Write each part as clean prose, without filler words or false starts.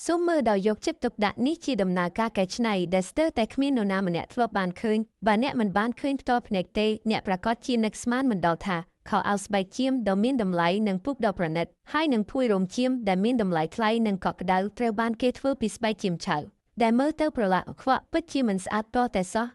សូមមើលដោយយកចិត្តទុកដាក់នេះជាដំណើរការកែច្នៃដែលស្ទើរតែគ្មាននរណាម្នាក់ធ្លាប់បានឃើញបើអ្នកមិនបានឃើញផ្ទាល់ភ្នែកទេអ្នកប្រកាសជានឹកស្មានមិនដល់ថាខោអាវស្បែកជៀមដ៏មានតម្លៃនិងពូកដ៏ប្រណិតហើយនឹងភួយរោមជៀមដែលមានតម្លៃថ្លៃនិងកក់ក្ដៅត្រូវបានគេធ្វើពីស្បែកជៀមឆៅដែលមើលទៅប្រឡាក់ខ្វក់ពិតជាមិនស្អាតទាល់តែសោះ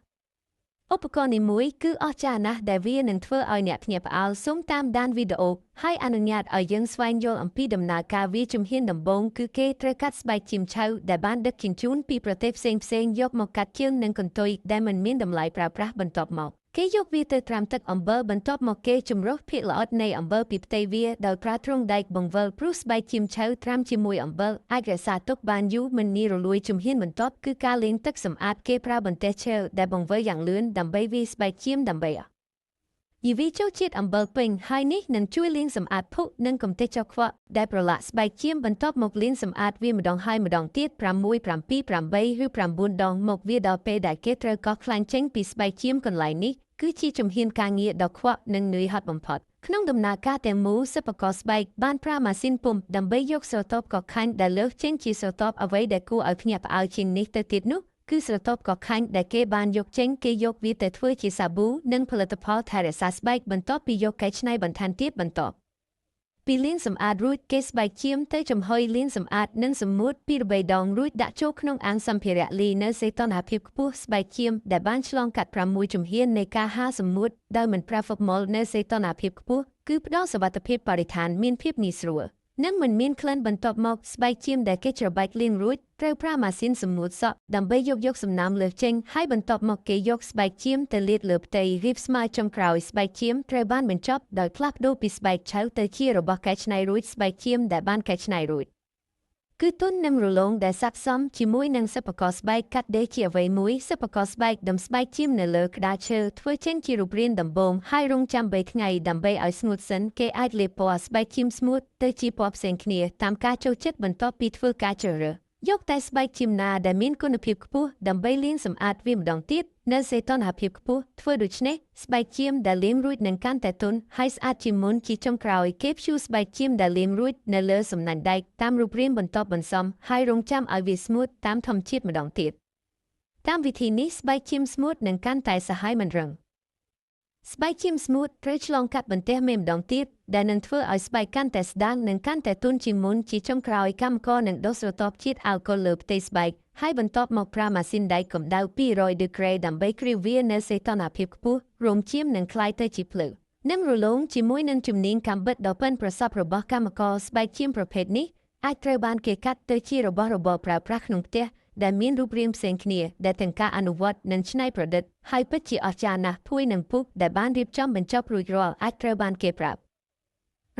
ឧបករណ៍នេះមួយគឺអស្ចារ្យណាស់ដែលវានឹងធ្វើឲ្យអ្នកភ្ញាក់ផ្អើលសូមតាមដានវីដេអូហើយអនុញ្ញាតឲ្យយើងស្វែងយល់អំពីដំណើរការវាជំហានដំបូងគឺគេត្រូវកាត់ស្បែកជៀមឆៅដែលបានដឹកជញ្ជូនពីប្រទេសផ្សេងៗយកមកកាត់ជើងនិងកន្ទុយដែលមិនមានតម្លៃប្រើប្រាស់បន្ទាប់មកគេយកវាទៅត្រាំទឹកអំបិលបន្ទាប់មកគេចម្រោះភាគល្អិតនៃអំបិលពីផ្ទៃវាដោយប្រើទ្រង់ដែកបង្វិលព្រោះស្បែកជៀមឆៅត្រាំជាមួយអំបិលអាចរក្សាទុកបានយូរមិនងាយរលួយជំហានបន្ទាប់គឺការលាងទឹកសម្អាតគេប្រើបន្ទះឈើដែលបង្វិលយ៉ាងលឿនដើម្បីវាយស្បែកជៀមដើម្បីយីវីចូលជាតិអំបិលពេញហើយនេះនឹងជួយលាងសម្អាតភក់និងកម្ទេចចុកខ្វក់ដែលប្រឡាក់ស្បែកជៀមបន្ទាប់មកលាងសម្អាតវាម្ដងហើយម្ដងទៀត6 7 8 ឬ9ដងមកវាដល់ពេលដែលគេត្រូវកោសខ្លាញ់ចេញពីស្បែកជៀមកន្លែងនេះគឺជាជំហានការងារដ៏ខ្វក់និងនឿយហត់បំផុតក្នុងដំណើរការទាំងមូលសិប្បករស្បែកបានប្រើម៉ាស៊ីនពុម្ពដើម្បីយកស្រទាប់កខាញ់ដែលលើសចេញជាស្រទាប់អ្វីដែលគួរឲ្យភ្ញាក់ផ្អើលជាងនេះទៅទៀតនោះគឺស្រទាប់កខាញ់ដែលគេបានយកចេញគេយកវាទៅធ្វើជាសាប៊ូនិងផលិតផលថែរក្សាស្បែកបន្ទាប់ពីយកកែច្នៃបន្ថែមទៀតបន្ទាប់ពីលាងសម្អាតរួចគេស្បែកជៀមទៅចំហុយលាងសម្អាតនិងសម្ងួត2 3ដងរួចដាក់ចូលក្នុងអាងសម្ភារៈលីនៅសីតុណ្ហភាពខ្ពស់ស្បែកជៀមដែលបានឆ្លងកាត់6ជំហាននៃការហាលសម្ងួតដោយមិនប្រើហ្វឹកម៉ុលនៅសីតុណ្ហភាពខ្ពស់គឺផ្ដល់សុវត្ថិភាពបរិស្ថានមានភាពងាយស្រួលនិងមិនមានក្លិនបន្ទាប់មកស្បែកជៀមដែលគេច្របាច់លាងរួចត្រូវប្រើម៉ាស៊ីនសម្ងួតសក់ដើម្បីយកសំណើមលើសចេញហើយបន្ទាប់មកគេយកស្បែកជៀមទៅលាតលើផ្ទៃរាបស្មើចុងក្រោយស្បែកជៀមត្រូវបានបញ្ចប់ដោយផ្លាស់ប្ដូរពីស្បែកឆៅទៅជារបស់កែច្នៃរួចស្បែកជៀមដែលបានកែច្នៃរួចគឺទន់និងរលោងដែលស័ក្តិសមជាមួយនឹងសិប្បករស្បែកកាត់ដេរជាអ្វីមួយសិប្បករស្បែកដំស្បែកជៀមនៅលើក្តារឈើធ្វើចេញជារូបរាងដំបូងហើយរង់ចាំ3ថ្ងៃដើម្បីឲ្យស្ងួតសិនគេអាចលាបពណ៌ស្បែកជៀមស្ងួតទៅជាពណ៌ផ្សេងគ្នាតាមការចូលចិត្តបន្ទាប់ពីធ្វើការជ្រើសរើសយកតែស្បែកជៀមណាដែលមានគុណភាពខ្ពស់ដើម្បីលាងសម្អាតវាម្ដងទៀតនៅសីតុណ្ហភាពខ្ពស់ធ្វើដូច្នេះស្បែកជៀមដែលលាងរួចនឹងកាន់តែទន់ហើយស្អាតជាងមុនជាចុងក្រោយគេព្យួរស្បែកជៀមដែលលាងរួចនៅលើសំណាញ់ដែកតាមរូបរាងបន្ទាប់បន្សំហើយរង់ចាំឲ្យវាស្ងួតតាមធម្មជាតិម្ដងទៀតតាមវិធីនេះស្បែកជៀមស្ងួតនឹងកាន់តែសាហាវមិនរឹងស្បែកជៀមស្ងួតត្រូវឆ្លងកាត់បន្ទះមេម្ដងទៀតដែលនឹងធ្វើឲ្យស្បែកកាន់តែស្ដាងនិងកាន់តែទន់ជាងមុនជាចុងក្រោយកម្មករនឹងដុសស្រទាប់ជាតិអាល់កុលលើផ្ទៃស្បែកហើយបន្ទាប់មកប្រើម៉ាស៊ីនដែកកម្ដៅ200ដឺក្រេដើម្បីគ្រីវវានៅសីតុណ្ហភាពខ្ពស់រោមជៀមនឹងក្លាយទៅជាភ្លឺនិងរលោងជាមួយនឹងជំនាញកាំបិតដ៏ប៉ិនប្រសប់របស់កម្មករស្បែកជៀមប្រភេទនេះអាចត្រូវបានគេកាត់ទៅជារបស់របរប្រើប្រាស់ក្នុងផ្ទះដែលមានរូបរាងផ្សេងគ្នាដែលទាំងការអនុវត្តនិងច្នៃប្រឌិតហើយពិតជាអស្ចារ្យណាស់ភួយនឹងពុកដែលបានរៀបចំបញ្ចប់រួចរាល់អាចត្រូវបានគេប្រាប់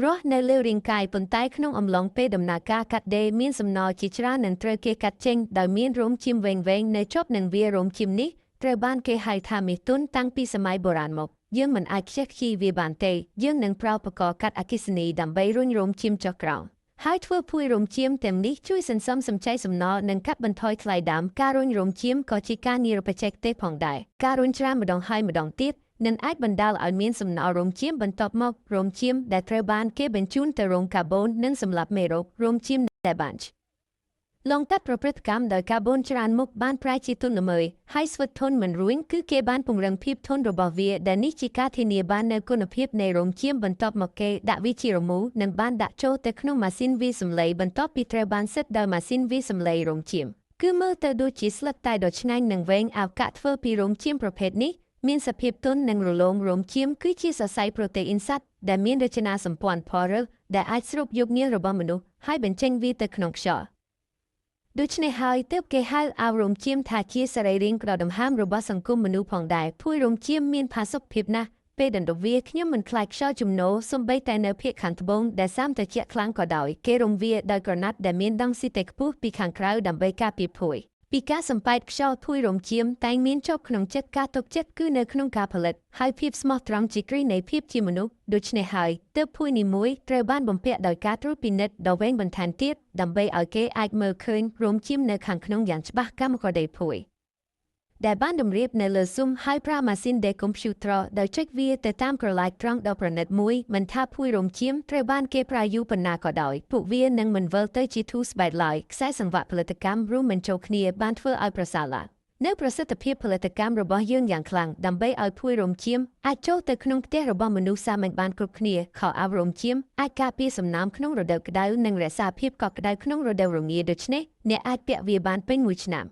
រស់នៅលើរាងកាយប៉ុន្តែក្នុងអំឡុងពេលដំណើរការកាត់ដេរមានសំណល់ជាច្រើននឹងត្រូវគេកាត់ចេញដោយមានរោមជៀមវែងៗនៅជាប់នឹងវារោមជៀមនេះត្រូវបានគេហៅថាមាសទុនតាំងពីសម័យបុរាណមកយើងមិនអាចខ្ជិះខ្ជាយវាបានទេយើងនឹងប្រើឧបករណ៍កាត់អគ្គិសនីដើម្បីរុញរោមជៀមចុះក្រោមហើយធ្វើភួយរោមជៀមទាំងនេះជួយសន្សំសំចៃសំណល់និងកាត់បន្ថយថ្លៃដើមការរុញរោមជៀមក៏ជាការងារបច្ចេកទេសផងដែរការរុញច្រើនម្ដងហើយម្ដងទៀតនឹងអាចបណ្ដាលឲ្យមានសំណល់រោមជៀមបន្ទាប់មករោមជៀមដែលត្រូវបានគេបញ្ជូនទៅរោងកាបូននិងសម្លាប់មេរោគរោមជៀមដែលបានលងកាត់ប្រព្រឹត្តកម្មដោយកាបូនច្រើនមុខបានប្រែជាទន់ល្មើយហើយស្វិតធន់មិនរួញគឺគេបានពង្រឹងភាពធន់របស់វាដែលនេះជាការធានាបាននូវគុណភាពនៃរោមជៀមបន្ទាប់មកគេដាក់វាជារមូរនិងបានដាក់ចូលទៅក្នុងម៉ាស៊ីនវាយសម្លេងបន្ទាប់ពីត្រូវបានសិតដោយម៉ាស៊ីនវាយសម្លេងរោមជៀមគឺមើលទៅដូចជាស្លឹកតែដ៏ឆ្ងាញ់និងវែងអោកាក់ធ្វើពីរោមជៀមប្រភេទនេះមានសភាពទន់និងរលោងរោមជៀមគឺជាសរសៃប្រូតេអ៊ីនសត្វដែលមានរចនាសម្ព័ន្ធផរឹលដែលអាចស្រូបយកញើសរបស់មនុស្សហើយបញ្ចេញវាទៅក្នុងខ្យល់ដូច្នេះហើយទើបគេហៅអាវរោមជៀមថាជាសរីរាង្គដ៏ដង្ហើមរបស់សង្គមមនុស្សផងដែរភួយរោមជៀមមានផាសុកភាពណាស់ពេលដណ្ដប់វាខ្ញុំមិនខ្លាចខ្យល់ជំនោរសូម្បីតែនៅភាគខាងត្បូងដែលសាមត្រជាក់ខ្លាំងក៏ដោយគេរុំវាដោយក្រណាត់ដែលមានដងស៊ីតេខ្ពស់ពីខាងក្រៅដើម្បីការពារភួយពីការសំប៉ែតខ្យល់ភួយរោមជៀមតែងមានជាប់ក្នុងចិត្តការទុកចិត្តគឺនៅក្នុងការផលិតហើយភាពស្មោះត្រង់ជាគ្រឹះនៃភាពជាមនុស្សដូច្នេះហើយទើបភួយនីមួយត្រូវបានបំពាក់ដោយការត្រួតពិនិត្យដ៏វែងបន្ថែមទៀតដើម្បីឲ្យគេអាចមើលឃើញរោមជៀមនៅខាងក្នុងយ៉ាងច្បាស់កម្មករដេរភួយ ដែលបានតម្រៀបនៅលើ Zoom ហើយប្រើម៉ាស៊ីនដេកុំព្យូទ័រដោយចុចវាទៅតាមក្រឡែកត្រង់ដ៏ប្រណិតមួយមិនថាភួយរោមឈាមត្រូវបានគេប្រើយូរប៉ុណ្ណាក៏ដោយពួកវានឹងមិនវិលទៅជាធូរស្បែកឡើយខ្សែសង្វាក់ផលិតកម្មរួមបញ្ចូលគ្នាបានធ្វើឲ្យប្រសើរឡើងនៅប្រសិទ្ធភាពផលិតកម្មរបស់យើងយ៉ាងខ្លាំងដើម្បីឲ្យភួយរោមឈាមអាចចូលទៅក្នុងផ្ទះរបស់មនុស្សសាមញ្ញបានគ្រប់គ្នាខោអាវរោមឈាមអាចការពារសំណើមក្នុងរដូវក្តៅនិងរក្សាភាពកក់ក្តៅក្នុងរដូវរងាដូច្នេះអ្នកអាចពាក់វាបានពេញមួយឆ្នាំ